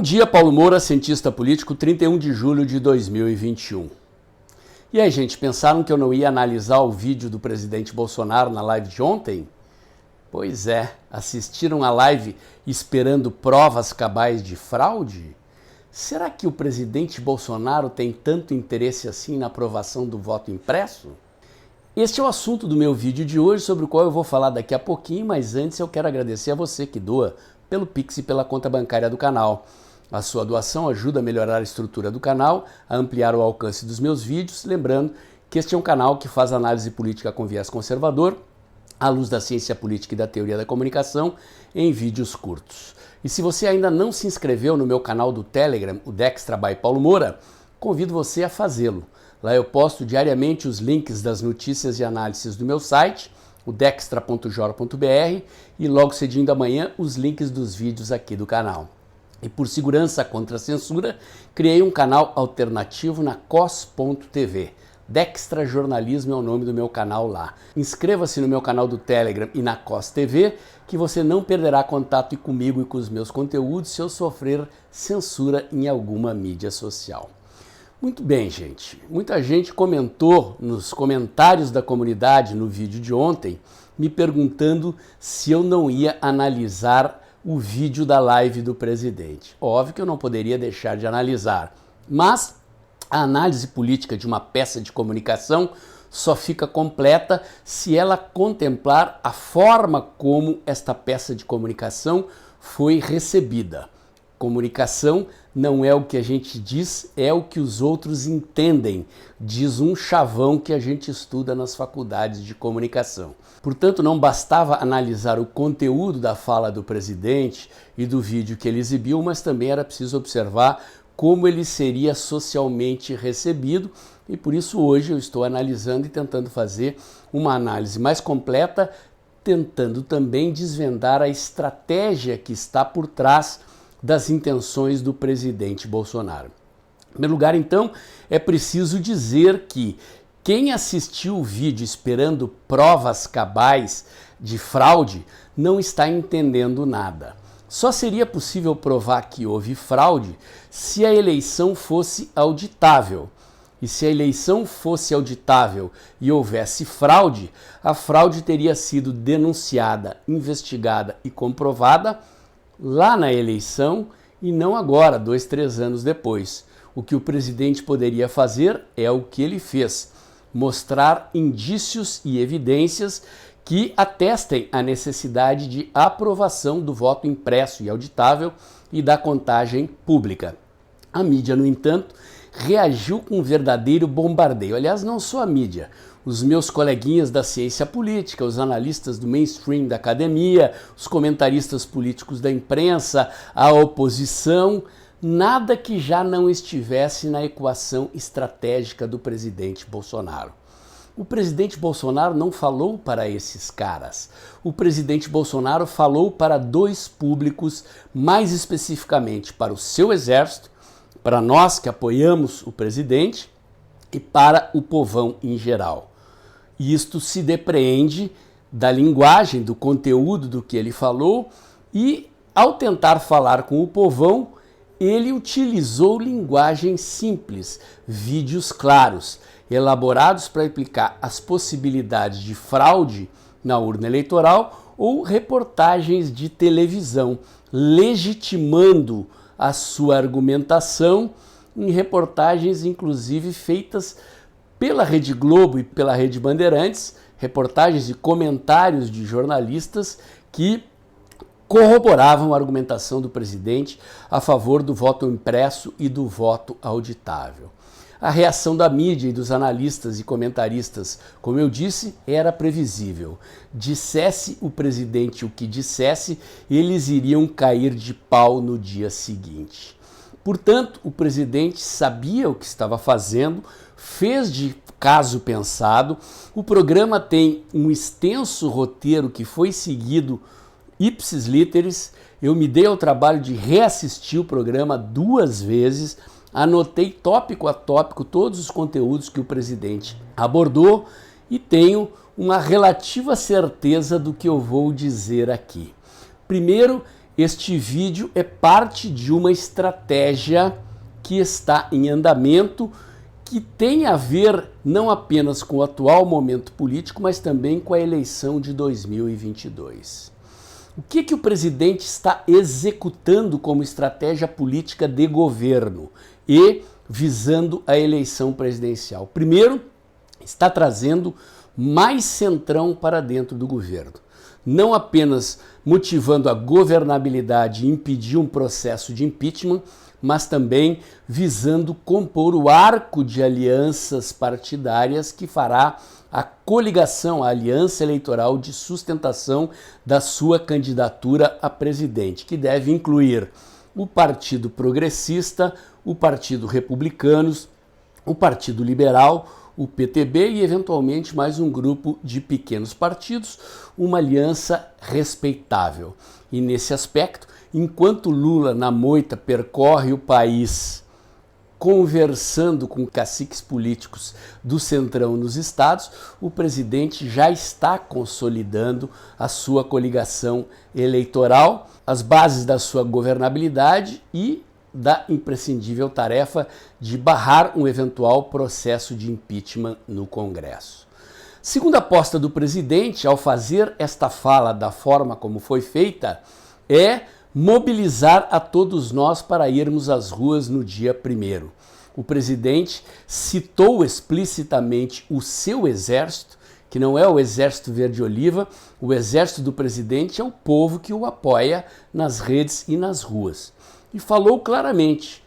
dia, Paulo Moura, cientista político, 31 de julho de 2021. E aí, gente, pensaram que eu não ia analisar o vídeo do presidente Bolsonaro na live de ontem? Pois é, assistiram a live esperando provas cabais de fraude? Será que o presidente Bolsonaro tem tanto interesse assim na aprovação do voto impresso? Este é o assunto do meu vídeo de hoje, sobre o qual eu vou falar daqui a pouquinho, mas antes eu quero agradecer a você que doa pelo Pix e pela conta bancária do canal. A sua doação ajuda a melhorar a estrutura do canal, a ampliar o alcance dos meus vídeos, lembrando que este é um canal que faz análise política com viés conservador, à luz da ciência política e da teoria da comunicação, em vídeos curtos. E se você ainda não se inscreveu no meu canal do Telegram, o Dextra by Paulo Moura, convido você a fazê-lo. Lá eu posto diariamente os links das notícias e análises do meu site, o dextra.jor.br, e logo cedinho da manhã os links dos vídeos aqui do canal. E por segurança contra a censura, criei um canal alternativo na cos.tv. Dextra Jornalismo é o nome do meu canal lá. Inscreva-se no meu canal do Telegram e na Cos TV, que você não perderá contato comigo e com os meus conteúdos se eu sofrer censura em alguma mídia social. Muito bem, gente. Muita gente comentou nos comentários da comunidade no vídeo de ontem, me perguntando se eu não ia analisar o vídeo da live do presidente. Óbvio que eu não poderia deixar de analisar, mas a análise política de uma peça de comunicação só fica completa se ela contemplar a forma como esta peça de comunicação foi recebida. Comunicação não é o que a gente diz, é o que os outros entendem, diz um chavão que a gente estuda nas faculdades de comunicação. Portanto, não bastava analisar o conteúdo da fala do presidente e do vídeo que ele exibiu, mas também era preciso observar como ele seria socialmente recebido, e por isso hoje eu estou analisando e tentando fazer uma análise mais completa, tentando também desvendar a estratégia que está por trás das intenções do presidente Bolsonaro. Em primeiro lugar, então, é preciso dizer que quem assistiu o vídeo esperando provas cabais de fraude não está entendendo nada. Só seria possível provar que houve fraude se a eleição fosse auditável. E se a eleição fosse auditável e houvesse fraude, a fraude teria sido denunciada, investigada e comprovada lá na eleição e não agora, 2, 3 anos depois. O que o presidente poderia fazer é o que ele fez: mostrar indícios e evidências que atestem a necessidade de aprovação do voto impresso e auditável e da contagem pública. A mídia, no entanto, reagiu com um verdadeiro bombardeio. Aliás, não só a mídia. Os meus coleguinhas da ciência política, os analistas do mainstream da academia, os comentaristas políticos da imprensa, a oposição, nada que já não estivesse na equação estratégica do presidente Bolsonaro. O presidente Bolsonaro não falou para esses caras. O presidente Bolsonaro falou para dois públicos, mais especificamente para o seu exército, para nós que apoiamos o presidente e para o povão em geral. Isto se depreende da linguagem, do conteúdo do que ele falou, e ao tentar falar com o povão, ele utilizou linguagem simples, vídeos claros, elaborados para explicar as possibilidades de fraude na urna eleitoral ou reportagens de televisão, legitimando a sua argumentação em reportagens, inclusive, feitas pela Rede Globo e pela Rede Bandeirantes, reportagens e comentários de jornalistas que corroboravam a argumentação do presidente a favor do voto impresso e do voto auditável. A reação da mídia e dos analistas e comentaristas, como eu disse, era previsível. Dissesse o presidente o que dissesse, eles iriam cair de pau no dia seguinte. Portanto, o presidente sabia o que estava fazendo, fez de caso pensado. O programa tem um extenso roteiro que foi seguido ipsis literis. Eu me dei ao trabalho de reassistir o programa 2 vezes, anotei tópico a tópico todos os conteúdos que o presidente abordou e tenho uma relativa certeza do que eu vou dizer aqui. Primeiro, Este vídeo é parte de uma estratégia que está em andamento, que tem a ver não apenas com o atual momento político, mas também com a eleição de 2022. O que o presidente está executando como estratégia política de governo e visando a eleição presidencial? Primeiro, está trazendo mais centrão para dentro do governo. Não apenas motivando a governabilidade e impedir um processo de impeachment, mas também visando compor o arco de alianças partidárias que fará a coligação, a aliança eleitoral de sustentação da sua candidatura a presidente, que deve incluir o Partido Progressista, o Partido Republicanos, o Partido Liberal, o PTB e, eventualmente, mais um grupo de pequenos partidos, uma aliança respeitável. E, nesse aspecto, enquanto Lula, na moita, percorre o país conversando com caciques políticos do Centrão nos estados, o presidente já está consolidando a sua coligação eleitoral, as bases da sua governabilidade e da imprescindível tarefa de barrar um eventual processo de impeachment no Congresso. Segunda aposta do presidente, ao fazer esta fala da forma como foi feita, é mobilizar a todos nós para irmos às ruas no dia 1º. O presidente citou explicitamente o seu exército, que não é o Exército Verde-Oliva, o exército do presidente é o povo que o apoia nas redes e nas ruas. E falou claramente,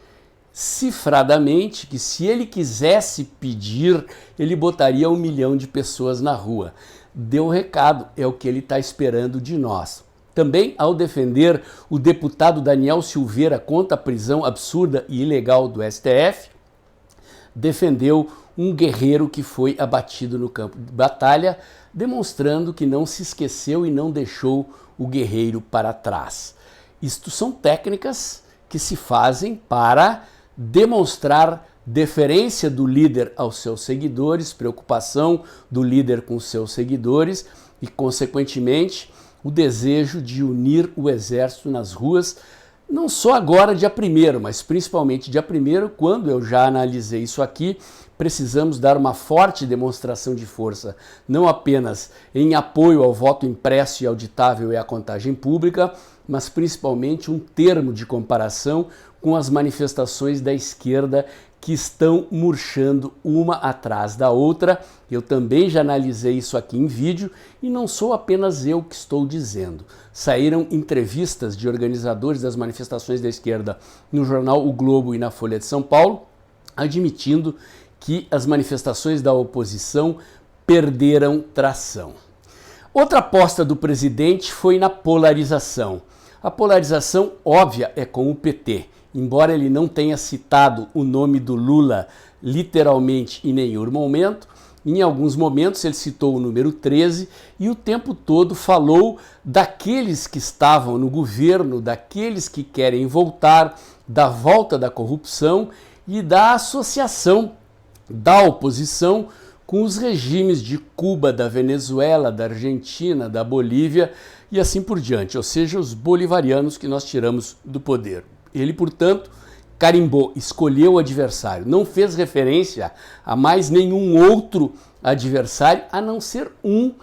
cifradamente, que se ele quisesse pedir, ele botaria 1 milhão de pessoas na rua. Deu o recado, é o que ele está esperando de nós. Também, ao defender o deputado Daniel Silveira contra a prisão absurda e ilegal do STF, defendeu um guerreiro que foi abatido no campo de batalha, demonstrando que não se esqueceu e não deixou o guerreiro para trás. Isto são técnicas que se fazem para demonstrar deferência do líder aos seus seguidores, preocupação do líder com seus seguidores e, consequentemente, o desejo de unir o exército nas ruas, não só agora dia 1º, mas principalmente dia 1º, quando eu já analisei isso aqui, precisamos dar uma forte demonstração de força, não apenas em apoio ao voto impresso e auditável e à contagem pública, mas principalmente um termo de comparação com as manifestações da esquerda que estão murchando uma atrás da outra. Eu também já analisei isso aqui em vídeo e não sou apenas eu que estou dizendo. Saíram entrevistas de organizadores das manifestações da esquerda no jornal O Globo e na Folha de São Paulo, admitindo que as manifestações da oposição perderam tração. Outra aposta do presidente foi na polarização. A polarização óbvia é com o PT. Embora ele não tenha citado o nome do Lula literalmente em nenhum momento, em alguns momentos ele citou o número 13 e o tempo todo falou daqueles que estavam no governo, daqueles que querem voltar, da volta da corrupção e da associação da oposição com os regimes de Cuba, da Venezuela, da Argentina, da Bolívia e assim por diante, ou seja, os bolivarianos que nós tiramos do poder. Ele, portanto, carimbou, escolheu o adversário, não fez referência a mais nenhum outro adversário, a não ser um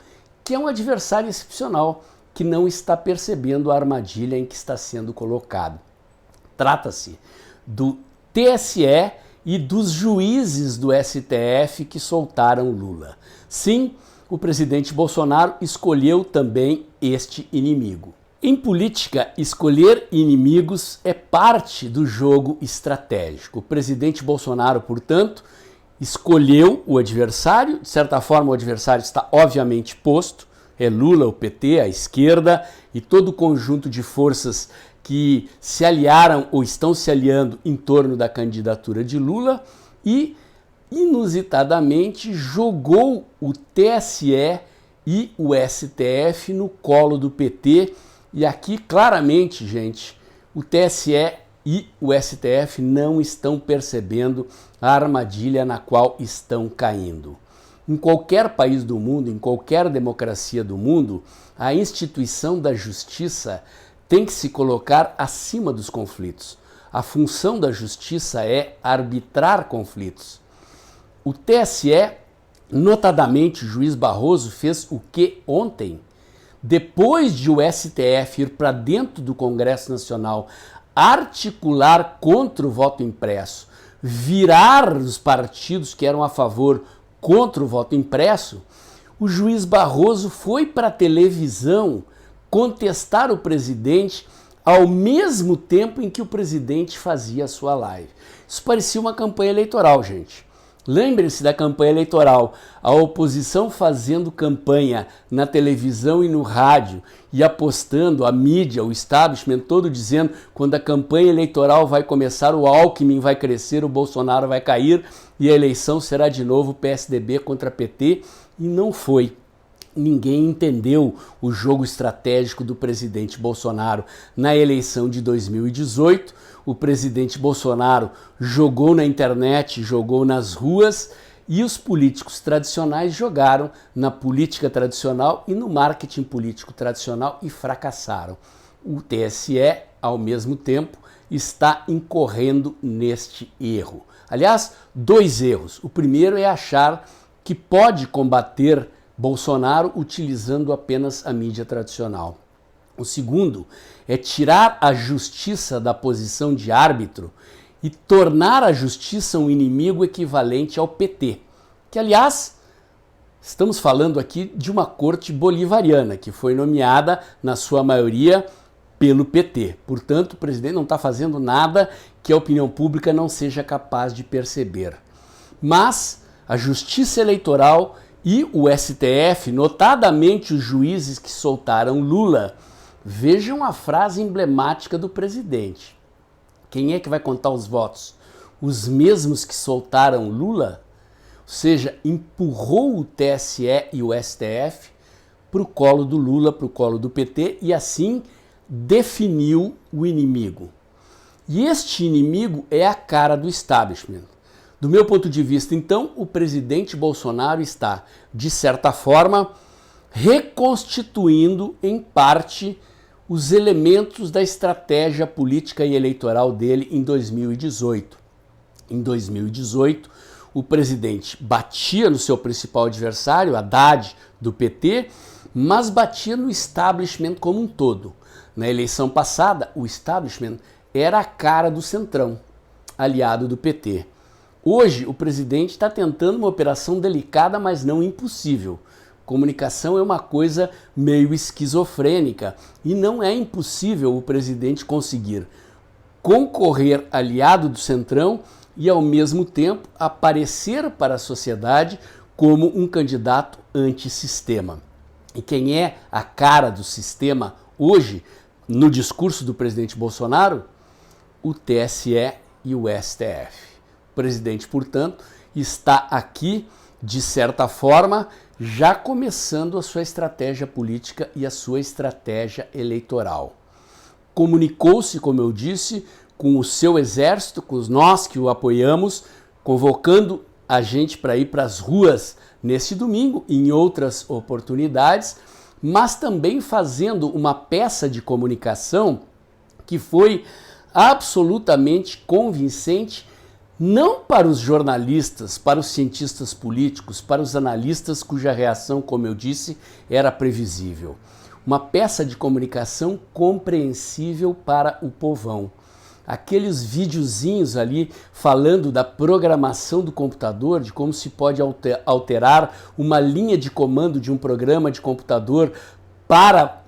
que é um adversário excepcional, que não está percebendo a armadilha em que está sendo colocado. Trata-se do TSE e dos juízes do STF que soltaram Lula. Sim, o presidente Bolsonaro escolheu também este inimigo. Em política, escolher inimigos é parte do jogo estratégico. O presidente Bolsonaro, portanto, escolheu o adversário. De certa forma, o adversário está obviamente posto. É Lula, o PT, a esquerda e todo o conjunto de forças que se aliaram ou estão se aliando em torno da candidatura de Lula e, inusitadamente, jogou o TSE e o STF no colo do PT. E aqui, claramente, gente, o TSE e o STF não estão percebendo a armadilha na qual estão caindo. Em qualquer país do mundo, em qualquer democracia do mundo, a instituição da justiça tem que se colocar acima dos conflitos. A função da justiça é arbitrar conflitos. O TSE, notadamente o juiz Barroso, fez o que ontem? Depois de o STF ir para dentro do Congresso Nacional, articular contra o voto impresso, virar os partidos que eram a favor contra o voto impresso, o juiz Barroso foi para a televisão contestar o presidente ao mesmo tempo em que o presidente fazia a sua live. Isso parecia uma campanha eleitoral, gente. Lembrem-se da campanha eleitoral, a oposição fazendo campanha na televisão e no rádio e apostando, a mídia, o establishment todo dizendo quando a campanha eleitoral vai começar, o Alckmin vai crescer, o Bolsonaro vai cair e a eleição será de novo PSDB contra PT, e não foi. Ninguém entendeu o jogo estratégico do presidente Bolsonaro na eleição de 2018. O presidente Bolsonaro jogou na internet, jogou nas ruas, e os políticos tradicionais jogaram na política tradicional e no marketing político tradicional e fracassaram. O TSE, ao mesmo tempo, está incorrendo neste erro. Aliás, 2 erros. O primeiro é achar que pode combater Bolsonaro utilizando apenas a mídia tradicional. O segundo é tirar a justiça da posição de árbitro e tornar a justiça um inimigo equivalente ao PT, que, aliás, estamos falando aqui de uma corte bolivariana, que foi nomeada, na sua maioria, pelo PT. Portanto, o presidente não está fazendo nada que a opinião pública não seja capaz de perceber. Mas a justiça eleitoral e o STF, notadamente os juízes que soltaram Lula, vejam a frase emblemática do presidente. Quem é que vai contar os votos? Os mesmos que soltaram Lula? Ou seja, empurrou o TSE e o STF para o colo do Lula, para o colo do PT, e assim definiu o inimigo. E este inimigo é a cara do establishment. Do meu ponto de vista, então, o presidente Bolsonaro está, de certa forma, reconstituindo, em parte, os elementos da estratégia política e eleitoral dele em 2018. Em 2018, o presidente batia no seu principal adversário, Haddad, do PT, mas batia no establishment como um todo. Na eleição passada, o establishment era a cara do Centrão, aliado do PT. Hoje, o presidente está tentando uma operação delicada, mas não impossível. Comunicação é uma coisa meio esquizofrênica e não é impossível o presidente conseguir concorrer aliado do Centrão e, ao mesmo tempo, aparecer para a sociedade como um candidato antissistema. E quem é a cara do sistema hoje, no discurso do presidente Bolsonaro? O TSE e o STF. O presidente, portanto, está aqui, de certa forma, já começando a sua estratégia política e a sua estratégia eleitoral. Comunicou-se, como eu disse, com o seu exército, com nós que o apoiamos, convocando a gente para ir para as ruas nesse domingo e em outras oportunidades, mas também fazendo uma peça de comunicação que foi absolutamente convincente, não para os jornalistas, para os cientistas políticos, para os analistas cuja reação, como eu disse, era previsível. Uma peça de comunicação compreensível para o povão. Aqueles videozinhos ali falando da programação do computador, de como se pode alterar uma linha de comando de um programa de computador para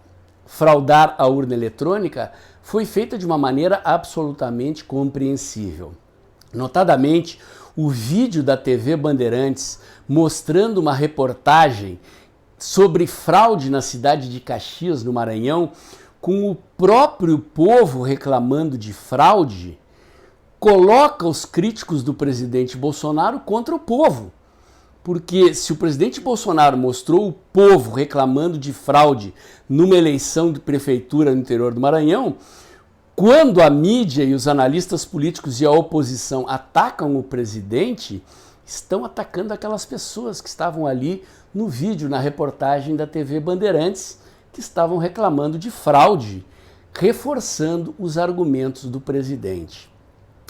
fraudar a urna eletrônica, foi feita de uma maneira absolutamente compreensível. Notadamente, o vídeo da TV Bandeirantes mostrando uma reportagem sobre fraude na cidade de Caxias, no Maranhão, com o próprio povo reclamando de fraude, coloca os críticos do presidente Bolsonaro contra o povo. Porque se o presidente Bolsonaro mostrou o povo reclamando de fraude numa eleição de prefeitura no interior do Maranhão, quando a mídia e os analistas políticos e a oposição atacam o presidente, estão atacando aquelas pessoas que estavam ali no vídeo, na reportagem da TV Bandeirantes, que estavam reclamando de fraude reforçando os argumentos do presidente.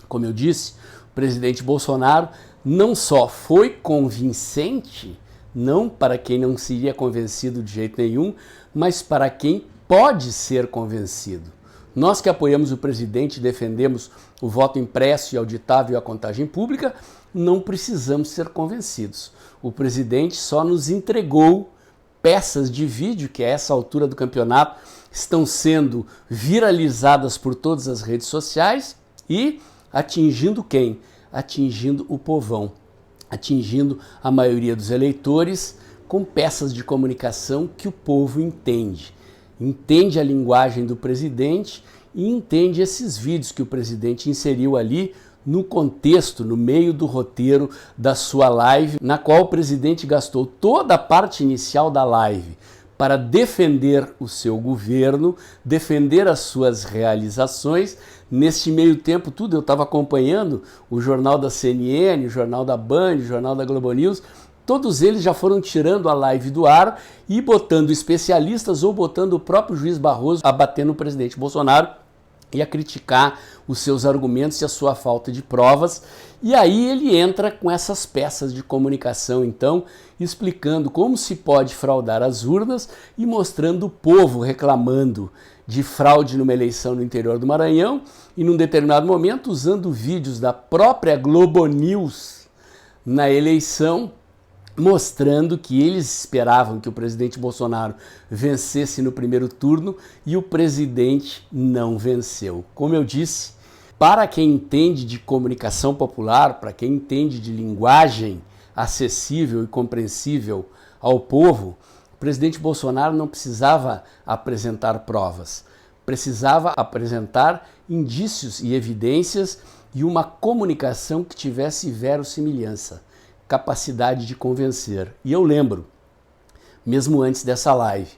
Como eu disse, o presidente Bolsonaro não só foi convincente, não para quem não seria convencido de jeito nenhum, mas para quem pode ser convencido. Nós que apoiamos o presidente e defendemos o voto impresso e auditável e a contagem pública, não precisamos ser convencidos. O presidente só nos entregou peças de vídeo que a essa altura do campeonato estão sendo viralizadas por todas as redes sociais e atingindo quem? Atingindo o povão, atingindo a maioria dos eleitores com peças de comunicação que o povo entende. Entende a linguagem do presidente e entende esses vídeos que o presidente inseriu ali no contexto, no meio do roteiro da sua live, na qual o presidente gastou toda a parte inicial da live para defender o seu governo, defender as suas realizações. Neste meio tempo, tudo eu estava acompanhando o jornal da CNN, o jornal da Band, o jornal da Globo News. Todos eles já foram tirando a live do ar e botando especialistas ou botando o próprio juiz Barroso a bater no presidente Bolsonaro e a criticar os seus argumentos e a sua falta de provas. E aí ele entra com essas peças de comunicação, então, explicando como se pode fraudar as urnas e mostrando o povo reclamando de fraude numa eleição no interior do Maranhão e, num determinado momento, usando vídeos da própria Globo News na eleição, mostrando que eles esperavam que o presidente Bolsonaro vencesse no primeiro turno e o presidente não venceu. Como eu disse, para quem entende de comunicação popular, para quem entende de linguagem acessível e compreensível ao povo, o presidente Bolsonaro não precisava apresentar provas, precisava apresentar indícios e evidências e uma comunicação que tivesse verossimilhança, capacidade de convencer. E eu lembro, mesmo antes dessa live,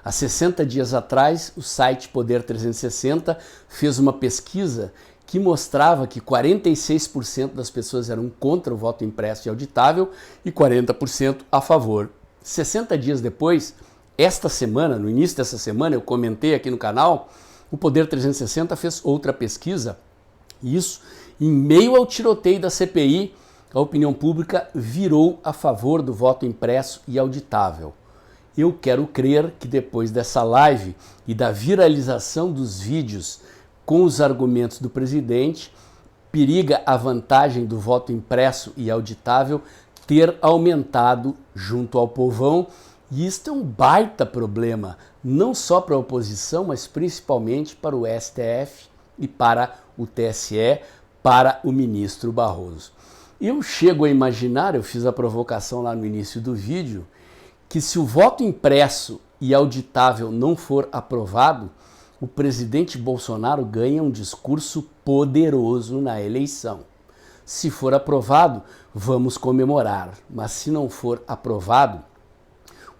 há 60 dias atrás, o site Poder 360 fez uma pesquisa que mostrava que 46% das pessoas eram contra o voto impresso e auditável e 40% a favor. 60 dias depois, esta semana, no início dessa semana, eu comentei aqui no canal, o Poder 360 fez outra pesquisa, e isso, em meio ao tiroteio da CPI, a opinião pública virou a favor do voto impresso e auditável. Eu quero crer que depois dessa live e da viralização dos vídeos com os argumentos do presidente, periga a vantagem do voto impresso e auditável ter aumentado junto ao povão, e isto é um baita problema, não só para a oposição, mas principalmente para o STF e para o TSE, para o ministro Barroso. Eu chego a imaginar, eu fiz a provocação lá no início do vídeo, que se o voto impresso e auditável não for aprovado, o presidente Bolsonaro ganha um discurso poderoso na eleição. Se for aprovado, vamos comemorar, mas se não for aprovado,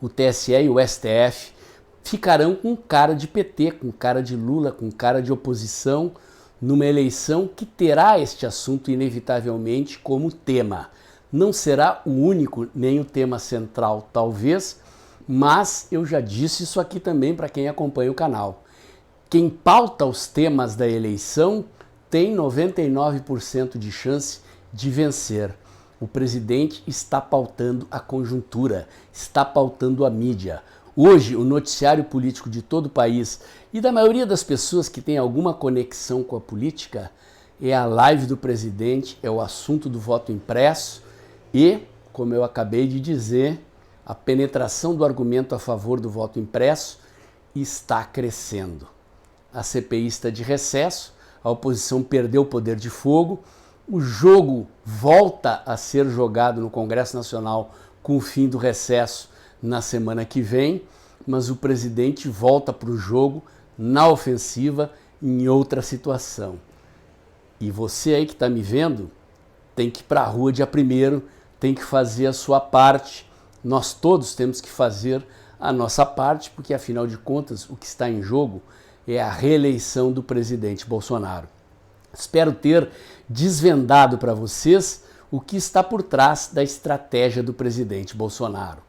o TSE e o STF ficarão com cara de PT, com cara de Lula, com cara de oposição, numa eleição que terá este assunto inevitavelmente como tema. Não será o único, nem o tema central, talvez, mas eu já disse isso aqui também para quem acompanha o canal. Quem pauta os temas da eleição tem 99% de chance de vencer. O presidente está pautando a conjuntura, está pautando a mídia. Hoje, o noticiário político de todo o país e da maioria das pessoas que tem alguma conexão com a política é a live do presidente, é o assunto do voto impresso e, como eu acabei de dizer, a penetração do argumento a favor do voto impresso está crescendo. A CPI está de recesso, a oposição perdeu o poder de fogo, o jogo volta a ser jogado no Congresso Nacional com o fim do recesso na semana que vem, mas o presidente volta para o jogo na ofensiva em outra situação. E você aí que está me vendo tem que ir para a rua dia 1º, tem que fazer a sua parte. Nós todos temos que fazer a nossa parte, porque afinal de contas o que está em jogo é a reeleição do presidente Bolsonaro. Espero ter desvendado para vocês o que está por trás da estratégia do presidente Bolsonaro.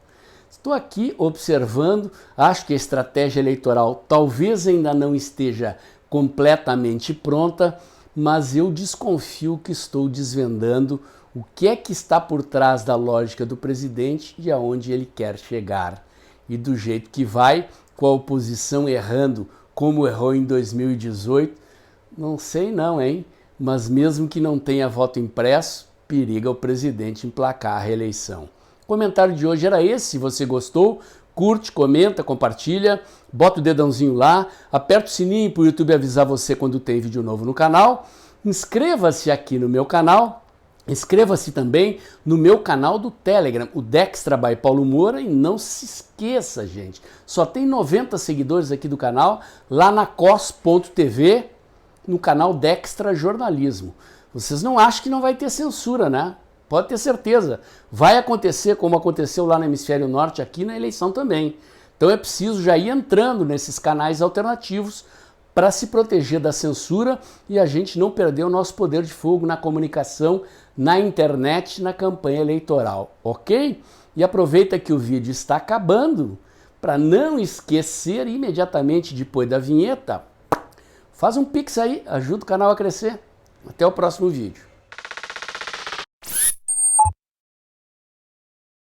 Estou aqui observando, acho que a estratégia eleitoral talvez ainda não esteja completamente pronta, mas eu desconfio que estou desvendando o que é que está por trás da lógica do presidente e aonde ele quer chegar. E do jeito que vai, com a oposição errando como errou em 2018, não sei não, hein? Mas mesmo que não tenha voto impresso, periga o presidente emplacar a reeleição. O comentário de hoje era esse. Se você gostou, curte, comenta, compartilha, bota o dedãozinho lá, aperta o sininho para o YouTube avisar você quando tem vídeo novo no canal. Inscreva-se aqui no meu canal, inscreva-se também no meu canal do Telegram, o Dextra by Paulo Moura, e não se esqueça, gente, só tem 90 seguidores aqui do canal, lá na cos.tv, no canal Dextra Jornalismo. Vocês não acham que não vai ter censura, né? Pode ter certeza. Vai acontecer como aconteceu lá no Hemisfério Norte, aqui na eleição também. Então é preciso já ir entrando nesses canais alternativos para se proteger da censura e a gente não perder o nosso poder de fogo na comunicação, na internet, na campanha eleitoral, ok? E aproveita que o vídeo está acabando para não esquecer imediatamente depois da vinheta. Faz um pix aí, ajuda o canal a crescer. Até o próximo vídeo.